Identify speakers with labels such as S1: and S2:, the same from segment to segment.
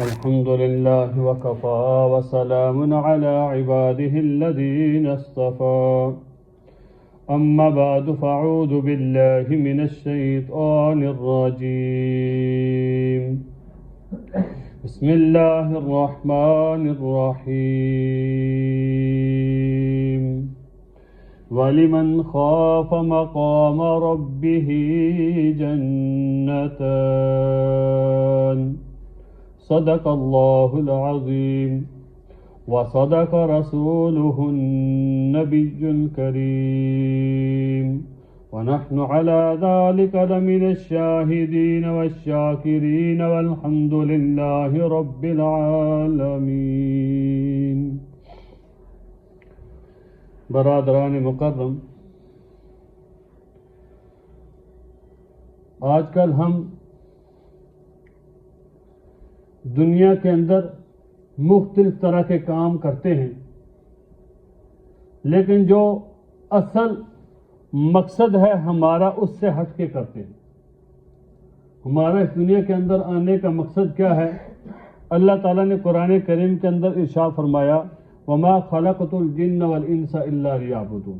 S1: الحمد لله وكفى وسلام على عباده الذين اصطفى أما بعد فأعوذ بالله من الشيطان الرجيم بسم الله الرحمن الرحيم وَلِمَنْ خَافَ مَقَامَ رَبِّهِ جَنَّتَانِ صدق الله العظيم وصدق رسوله النبي الكريم ونحن على ذلك لمن الشاهدين والشاكرين والحمد لله رب العالمين. برادران مکرم، آج کل ہم دنیا کے اندر مختلف طرح کے کام کرتے ہیں، لیکن جو اصل مقصد ہے ہمارا اس سے ہٹ کے کرتے ہیں. ہمارا اس دنیا کے اندر آنے کا مقصد کیا ہے؟ اللہ تعالیٰ نے قرآن کریم کے اندر ارشاد فرمایا وَمَا خَلَقْتُ الْجِنَّ وَالْإِنسَ إِلَّا لِيَعْبُدُونِ،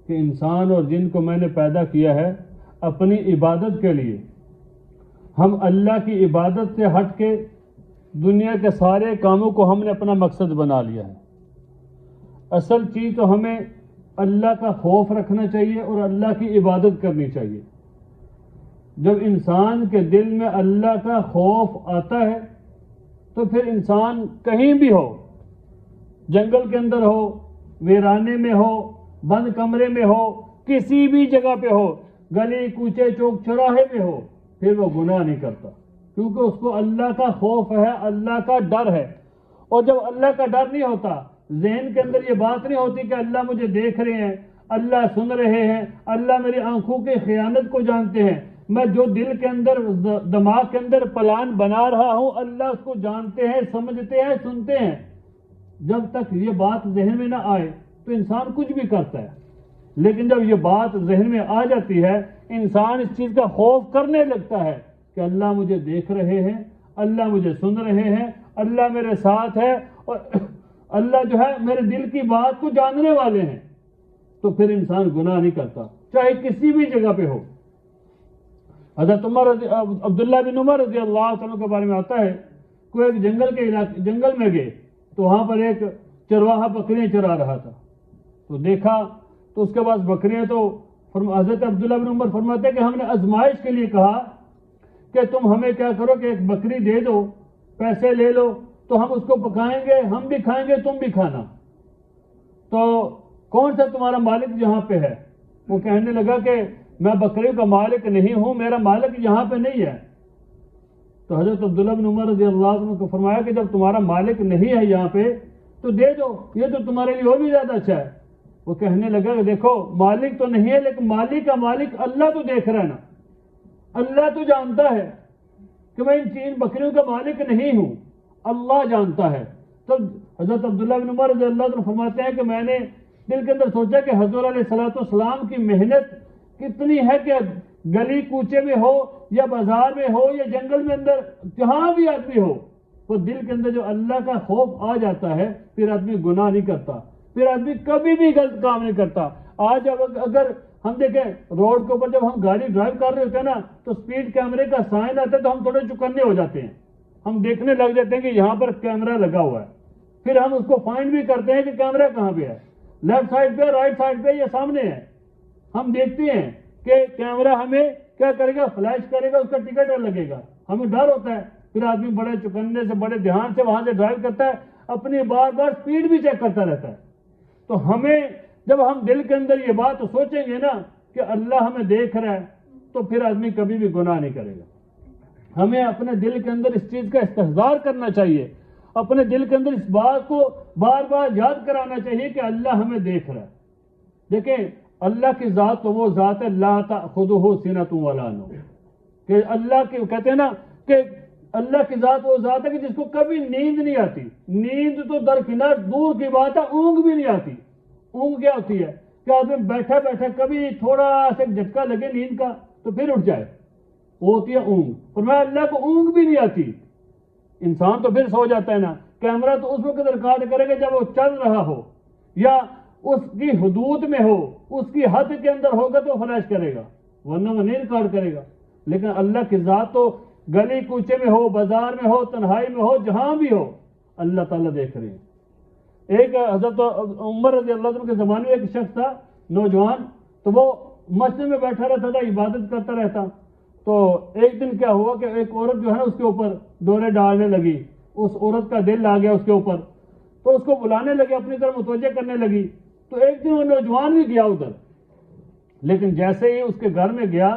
S1: کہ انسان اور جن کو میں نے پیدا کیا ہے اپنی عبادت کے لیے. ہم اللہ کی عبادت سے ہٹ کے دنیا کے سارے کاموں کو ہم نے اپنا مقصد بنا لیا ہے. اصل چیز تو ہمیں اللہ کا خوف رکھنا چاہیے اور اللہ کی عبادت کرنی چاہیے. جب انسان کے دل میں اللہ کا خوف آتا ہے تو پھر انسان کہیں بھی ہو، جنگل کے اندر ہو، ویرانے میں ہو، بند کمرے میں ہو، کسی بھی جگہ پہ ہو، گلی کوچے چوک چوراہے میں ہو، پھر وہ گناہ نہیں کرتا، کیونکہ اس کو اللہ کا خوف ہے، اللہ کا ڈر ہے. اور جب اللہ کا ڈر نہیں ہوتا، ذہن کے اندر یہ بات نہیں ہوتی کہ اللہ مجھے دیکھ رہے ہیں، اللہ سن رہے ہیں، اللہ میری آنکھوں کی خیانت کو جانتے ہیں، میں جو دل کے اندر دماغ کے اندر پلان بنا رہا ہوں اللہ اس کو جانتے ہیں، سمجھتے ہیں، سنتے ہیں. جب تک یہ بات ذہن میں نہ آئے تو انسان کچھ بھی کرتا ہے، لیکن جب یہ بات ذہن میں آ جاتی ہے انسان اس چیز کا خوف کرنے لگتا ہے کہ اللہ مجھے دیکھ رہے ہیں، اللہ مجھے سن رہے ہیں، اللہ میرے ساتھ ہے اور اللہ جو ہے میرے دل کی بات کو جاننے والے ہیں. تو پھر انسان گناہ نہیں کرتا، چاہے کسی بھی جگہ پہ ہو. حضرت عبداللہ بن عمر رضی اللہ عنہ کے بارے میں آتا ہے کوئی ایک جنگل میں گئے تو وہاں پر ایک چرواہا بکریاں چرا رہا تھا. تو دیکھا تو اس کے پاس بکریاں، تو حضرت عبداللہ بن عمر فرماتے ہیں کہ ہم نے آزمائش کے لیے کہا کہ تم ہمیں کیا کرو کہ ایک بکری دے دو، پیسے لے لو تو ہم اس کو پکائیں گے، ہم بھی کھائیں گے، تم بھی کھانا. تو کون سا تمہارا مالک یہاں پہ ہے؟ وہ کہنے لگا کہ میں بکریوں کا مالک نہیں ہوں، میرا مالک یہاں پہ نہیں ہے. تو حضرت عبداللہ بن عمر رضی اللہ عنہ کو فرمایا کہ جب تمہارا مالک نہیں ہے یہاں پہ تو دے دو، یہ تو تمہارے لیے اور بھی زیادہ اچھا ہے. وہ کہنے لگا کہ دیکھو مالک تو نہیں ہے لیکن مالک کا مالک اللہ تو دیکھ رہا ہے نا، اللہ تو جانتا ہے کہ میں ان بکریوں کا مالک نہیں ہوں، اللہ جانتا ہے. تو حضرت عبداللہ بن عمر رضی اللہ عنہ فرماتے ہیں کہ میں نے دل کے اندر سوچا کہ حضور علیہ السلام کی محنت کتنی ہے کہ گلی کوچے میں ہو یا بازار میں ہو یا جنگل میں اندر جہاں بھی آدمی ہو، وہ دل کے اندر جو اللہ کا خوف آ جاتا ہے پھر آدمی گناہ نہیں کرتا، پھر آدمی کبھی بھی غلط کام نہیں کرتا. آج اگر ہم دیکھیں روڈ کے اوپر جب ہم گاڑی ڈرائیو کر رہے ہوتے ہیں نا تو سپیڈ کیمرے کا سائن آتا ہے تو ہم تھوڑے چکنے ہو جاتے ہیں، ہم دیکھنے لگ جاتے ہیں کہ یہاں پر کیمرہ لگا ہوا ہے. پھر ہم اس کو فائنڈ بھی کرتے ہیں کہ کیمرہ کہاں پہ ہے، لیفٹ سائڈ پہ، رائٹ سائڈ پہ، یہ سامنے ہے. ہم دیکھتے ہیں کہ کیمرہ ہمیں کیا کرے گا، فلیش کرے گا، اس کا ٹکٹ لگے گا، ہمیں ڈر ہوتا ہے. پھر آدمی بڑے چکنے سے، بڑے دھیان سے وہاں سے ڈرائیو کرتا ہے، اپنی بار بار سپیڈ بھی چیک کرتا رہتا ہے. تو ہمیں جب ہم دل کے اندر یہ بات سوچیں گے نا کہ اللہ ہمیں دیکھ رہا ہے تو پھر آدمی کبھی بھی گناہ نہیں کرے گا. ہمیں اپنے دل کے اندر اس چیز کا استحضار کرنا چاہیے، اپنے دل کے اندر اس بات کو بار بار یاد کرانا چاہیے کہ اللہ ہمیں دیکھ رہا ہے. دیکھیں اللہ کی ذات تو وہ ذات ہے لا تأخذہ سنۃ ولا نوم، کہ اللہ کے کہتے ہیں نا کہ اللہ کی ذات وہ ذات ہے کہ جس کو کبھی نیند نہیں آتی. نیند تو درکنار دور کی بات ہے، اونگ بھی نہیں آتی. اونگ کیا ہوتی ہے کہ آدمی بیٹھا بیٹھا کبھی تھوڑا سا جھٹکا لگے نیند کا تو پھر اٹھ جائے، وہ ہوتی ہے اونگ. فرمایا اللہ کو اونگ بھی نہیں آتی. انسان تو پھر سو جاتا ہے نا, کیمرہ تو اس وقت ریکارڈ کرے گا جب وہ چل رہا ہو یا اس کی حدود میں ہو, اس کی حد کے اندر ہوگا تو فلیش کرے گا, ورنہ وہ نہیں ریکارڈ کرے گا. لیکن اللہ کی ذات تو گلی کوچے میں ہو, بازار میں ہو, تنہائی میں ہو, جہاں بھی ہو, اللہ تعالیٰ دیکھ رہے ہیں. ایک حضرت عمر رضی اللہ عنہ کے زمانے میں ایک شخص تھا نوجوان, تو وہ مسجد میں بیٹھا رہتا تھا, عبادت کرتا رہتا. تو ایک دن کیا ہوا کہ ایک عورت جو ہے نا اس کے اوپر ڈورے ڈالنے لگی. اس عورت کا دل آ گیا اس کے اوپر, تو اس کو بلانے لگے, اپنی طرف متوجہ کرنے لگی. تو ایک دن وہ نوجوان بھی گیا ادھر, لیکن جیسے ہی اس کے گھر میں گیا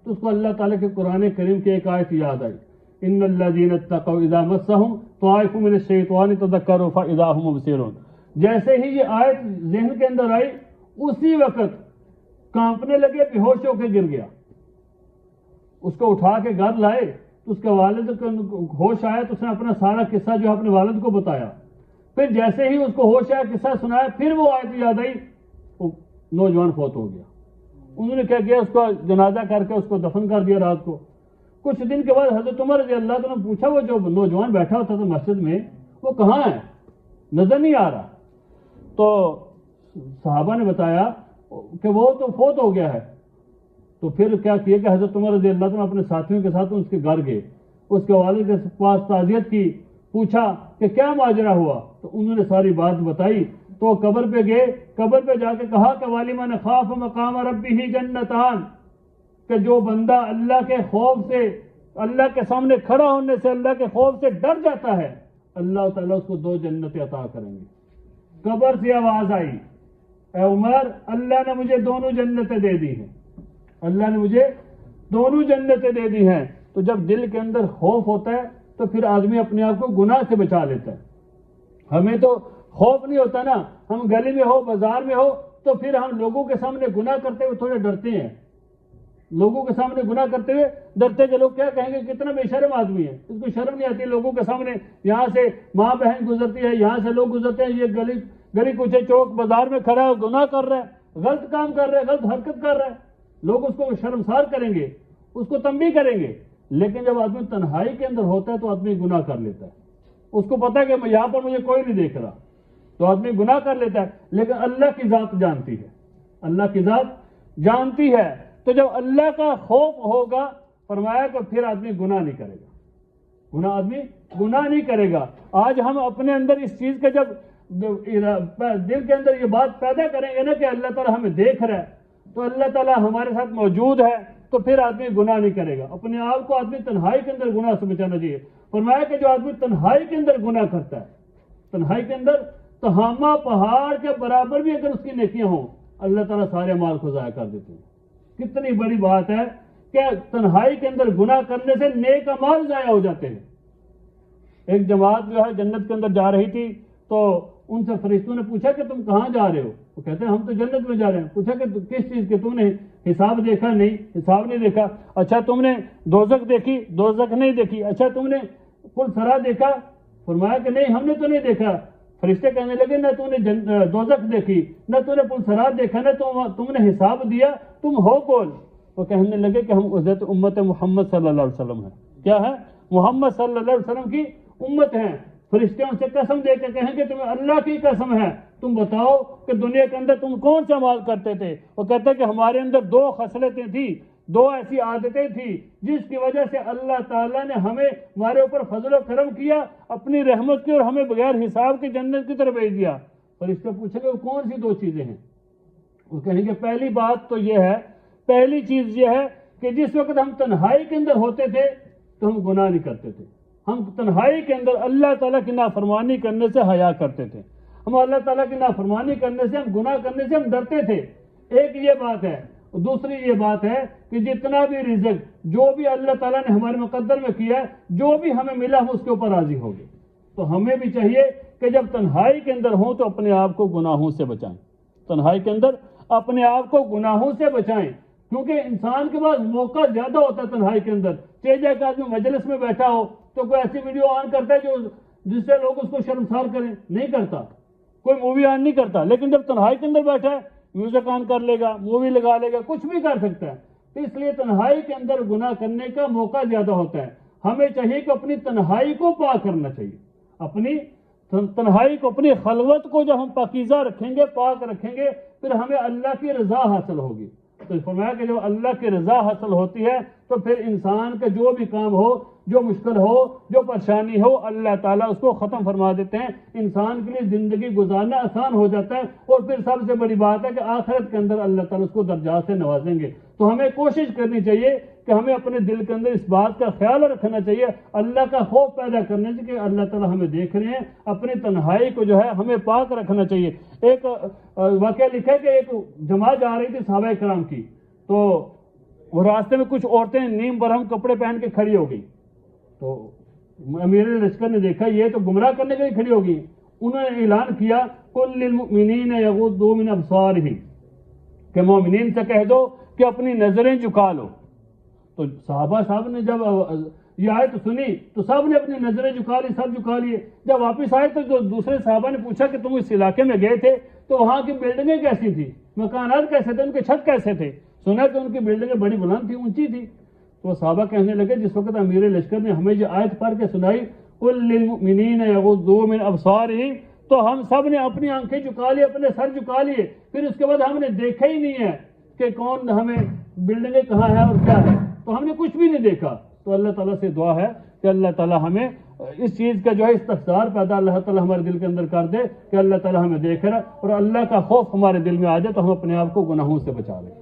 S1: تو اس کو اللہ تعالیٰ کے قرآن کریم کی ایک آیت یاد آئی, ان الذین اتقوا اذا مسهم طائف من الشیطان تذکروا فاذا هم مبصرون. جیسے ہی یہ آیت ذہن کے اندر آئی, اسی وقت کانپنے لگے, بے ہوش ہو کے گر گیا. اس کو اٹھا کے گھر لائے تو اس کے والد کو ہوش آیا, تو اس نے اپنا سارا قصہ جو اپنے والد کو بتایا. پھر جیسے ہی اس کو ہوش آیا, قصہ سنایا, پھر وہ آیت یاد آئی, وہ نوجوان فوت ہو گیا. انہوں نے کیا کیا, اس کو جنازہ کر کے اس کو دفن کر دیا رات کو. کچھ دن کے بعد حضرت عمر رضی اللہ عنہ نے پوچھا, وہ جو نوجوان بیٹھا ہوتا تھا مسجد میں, وہ کہاں ہے, نظر نہیں آ رہا. تو صحابہ نے بتایا کہ وہ تو فوت ہو گیا ہے. تو پھر کیا کیا کہ حضرت عمر رضی اللہ عنہ اپنے ساتھیوں کے ساتھ اس کے گھر گئے, اس کے والد کے پاس تعزیت کی, پوچھا کہ کیا ماجرا ہوا. تو انہوں نے ساری بات بتائی. تو قبر پہ گئے, قبر پہ جا کے کہا کہ وَلِمَنْ خَافَ مَقَامَ رَبِّهِ جَنَّتَانِ, کہ جو بندہ اللہ کے خوف سے, اللہ کے سامنے کھڑا ہونے سے, اللہ کے خوف سے ڈر جاتا ہے, اللہ تعالیٰ اس کو 2 جنتیں عطا کریں گے. قبر سے آواز آئی, اے عمر, اللہ نے مجھے 2 جنتیں دے دی ہیں, اللہ نے مجھے 2 جنتیں دے دی ہیں. تو جب دل کے اندر خوف ہوتا ہے تو پھر آدمی اپنے آپ کو گناہ سے بچا لیتا ہے. ہمیں تو خوف نہیں ہوتا نا, ہم گلی میں ہو, بازار میں ہو, تو پھر ہم لوگوں کے سامنے گناہ کرتے ہوئے تھوڑے ڈرتے ہیں. لوگوں کے سامنے گناہ کرتے ہوئے ڈرتے کہ لوگ کیا کہیں گے, کتنا بے شرم آدمی ہے, اس کو شرم نہیں آتی لوگوں کے سامنے. یہاں سے ماں بہن گزرتی ہے, یہاں سے لوگ گزرتے ہیں, یہ گلی کوچے چوک بازار میں کھڑا ہے, گناہ کر رہا ہے, غلط کام کر رہا ہے, غلط حرکت کر رہا ہے, لوگ اس کو شرمسار کریں گے, اس کو تنبیہ کریں گے. لیکن جب آدمی تنہائی کے اندر ہوتا ہے تو آدمی گناہ کر لیتا ہے. اس کو پتا ہے کہ یہاں پر مجھے کوئی نہیں دیکھ رہا, تو آدمی گناہ کر لیتا ہے. لیکن اللہ کی ذات جانتی ہے, اللہ کی ذات جانتی ہے. تو جب اللہ کا خوف ہوگا, فرمایا کہ پھر آدمی گناہ نہیں کرے گا, آدمی گناہ نہیں کرے گا. آج ہم اپنے اندر اس چیز کا جب دل کے اندر یہ بات پیدا کریں گے نا کہ اللہ تعالیٰ ہمیں دیکھ رہا ہے, تو اللہ تعالیٰ ہمارے ساتھ موجود ہے, تو پھر آدمی گناہ نہیں کرے گا. اپنے آپ کو آدمی تنہائی کے اندر گناہ سے بچانا چاہیے. فرمایا کہ جو آدمی تنہائی کے اندر گناہ کرتا ہے, تنہائی کے اندر تہامہ پہاڑ کے برابر بھی اگر اس کی نیکیاں ہوں, اللہ تعالیٰ سارے مال کو ضائع کر دیتے ہیں. کتنی بڑی بات ہے کہ تنہائی کے اندر گناہ کرنے سے نیک اعمال ضائع ہو جاتے ہیں. ایک جماعت جو ہے جنت کے اندر جا رہی تھی, تو ان سے فرشتوں نے پوچھا کہ تم کہاں جا رہے ہو. وہ کہتے ہیں ہم تو جنت میں جا رہے ہیں. پوچھا کہ کس چیز کے, تم نے حساب دیکھا؟ نہیں, حساب نہیں دیکھا. اچھا تم نے دوزخ دیکھی؟ دوزخ نہیں دیکھی. اچھا تم نے پل صراط دیکھا؟ فرمایا کہ نہیں, ہم نے تو نہیں دیکھا. فرشتے کہنے لگے نہ تو نے دوزخ دیکھی, نہ تو نے پل صراط دیکھا, نہ تم نے حساب دیا, تم ہو کون؟ وہ کہنے لگے کہ ہم حضرت امت محمد صلی اللہ علیہ وسلم ہیں. کیا ہے؟ محمد صلی اللہ علیہ وسلم کی امت ہیں. فرشتے ان سے قسم دے کے کہیں گے تمہیں اللہ کی قسم ہے, تم بتاؤ کہ دنیا کے اندر تم کون سا عمل کرتے تھے؟ وہ کہتے ہیں کہ ہمارے اندر 2 خصلتیں تھیں, 2 ایسی عادتیں تھیں جس کی وجہ سے اللہ تعالیٰ نے ہمارے اوپر فضل و کرم کیا, اپنی رحمت کی, اور ہمیں بغیر حساب کی جنت کی طرف بھیج دیا. فرشتے پوچھیں گے وہ کون سی 2 چیزیں ہیں؟ وہ کہیں گے پہلی بات تو یہ ہے, پہلی چیز یہ ہے کہ جس وقت ہم تنہائی کے اندر ہوتے تھے تو ہم گناہ نہیں کرتے تھے. ہم تنہائی کے اندر اللہ تعالیٰ کی نافرمانی کرنے سے حیا کرتے تھے. ہم اللہ تعالیٰ کی نافرمانی کرنے سے, ہم گناہ کرنے سے ہم ڈرتے تھے. ایک یہ بات ہے. دوسری یہ بات ہے کہ جتنا بھی رزق جو بھی اللہ تعالیٰ نے ہمارے مقدر میں کیا ہے, جو بھی ہمیں ملا ہم اس کے اوپر راضی ہو گئے. تو ہمیں بھی چاہیے کہ جب تنہائی کے اندر ہوں تو اپنے آپ کو گناہوں سے بچائیں. تنہائی کے اندر اپنے آپ کو گناہوں سے بچائیں, کیونکہ انسان کے پاس موقع زیادہ ہوتا ہے تنہائی کے اندر. چاہے کہ آدمی مجلس میں بیٹھا ہو تو کوئی ایسی ویڈیو آن کرتا ہے جس سے لوگ اس کو شرمسار کریں, نہیں کرتا. کوئی مووی آن نہیں کرتا. لیکن جب تنہائی کے اندر بیٹھا ہے, میوزک آن کر لے گا, مووی لگا لے گا, کچھ بھی کر سکتا ہے. تو اس لیے تنہائی کے اندر گناہ کرنے کا موقع زیادہ ہوتا ہے. ہمیں چاہیے کہ اپنی تنہائی کو پاک کرنا چاہیے. اپنی تنہائی کو، اپنی خلوت کو جب ہم پاکیزہ رکھیں گے، پاک رکھیں گے، پھر ہمیں اللہ کی رضا حاصل ہوگی. تو فرمایا کہ جب اللہ کی رضا حاصل ہوتی ہے تو پھر انسان کا جو بھی کام ہو، جو مشکل ہو، جو پریشانی ہو، اللہ تعالیٰ اس کو ختم فرما دیتے ہیں. انسان کے لیے زندگی گزارنا آسان ہو جاتا ہے. اور پھر سب سے بڑی بات ہے کہ آخرت کے اندر اللہ تعالیٰ اس کو درجات سے نوازیں گے. تو ہمیں کوشش کرنی چاہیے کہ ہمیں اپنے دل کے اندر اس بات کا خیال رکھنا چاہیے، اللہ کا خوف پیدا کرنا چاہیے کہ اللہ تعالیٰ ہمیں دیکھ رہے ہیں. اپنی تنہائی کو جو ہے ہمیں پاک رکھنا چاہیے. ایک واقعہ لکھا ہے کہ ایک جماعت جا رہی تھی صحابہ کرام کی، تو وہ راستے میں کچھ عورتیں نیم برہم کپڑے پہن کے کھڑی ہو گئی. تو امیر لشکر نے دیکھا یہ تو گمراہ کرنے کے لیے کھڑی ہوگی. انہوں نے اعلان کیا قل للمؤمنین یغضوا من ابصارہم، کہ مومنین سے کہہ دو کہ اپنی نظریں جھکا لو. تو صحابہ صاحب نے جب یہ آیت سنی تو سب نے اپنی نظریں جھکا لی، سر جھکا لیے. جب واپس آئے تو جو دوسرے صحابہ نے پوچھا کہ تم اس علاقے میں گئے تھے تو وہاں کی بلڈنگیں کیسی تھی، مکانات کیسے تھے، ان کے چھت کیسے تھے؟ سنا کہ ان کی بلڈنگیں بڑی بلند تھی، اونچی تھی. تو صحابہ کہنے لگے جس وقت امیر لشکر نے ہمیں یہ آیت پڑھ کے سنائی قل للمؤمنین یغضوا من ابصارہم، تو ہم سب نے اپنی آنکھیں جھکا لی، اپنے سر جھکا لیے. پھر اس کے بعد ہم نے دیکھا ہی نہیں ہے کہ کون ہمیں بلڈنگیں کہاں ہے اور کیا ہے، تو ہم نے کچھ بھی نہیں دیکھا. تو اللہ تعالیٰ سے دعا ہے کہ اللہ تعالیٰ ہمیں اس چیز کا جو ہے استحضار پیدا اللہ تعالیٰ ہمارے دل کے اندر کر دے کہ اللہ تعالیٰ ہمیں دیکھ رہا ہے، اور اللہ کا خوف ہمارے دل میں آ جائے تو ہم اپنے آپ کو گناہوں سے بچا لیں.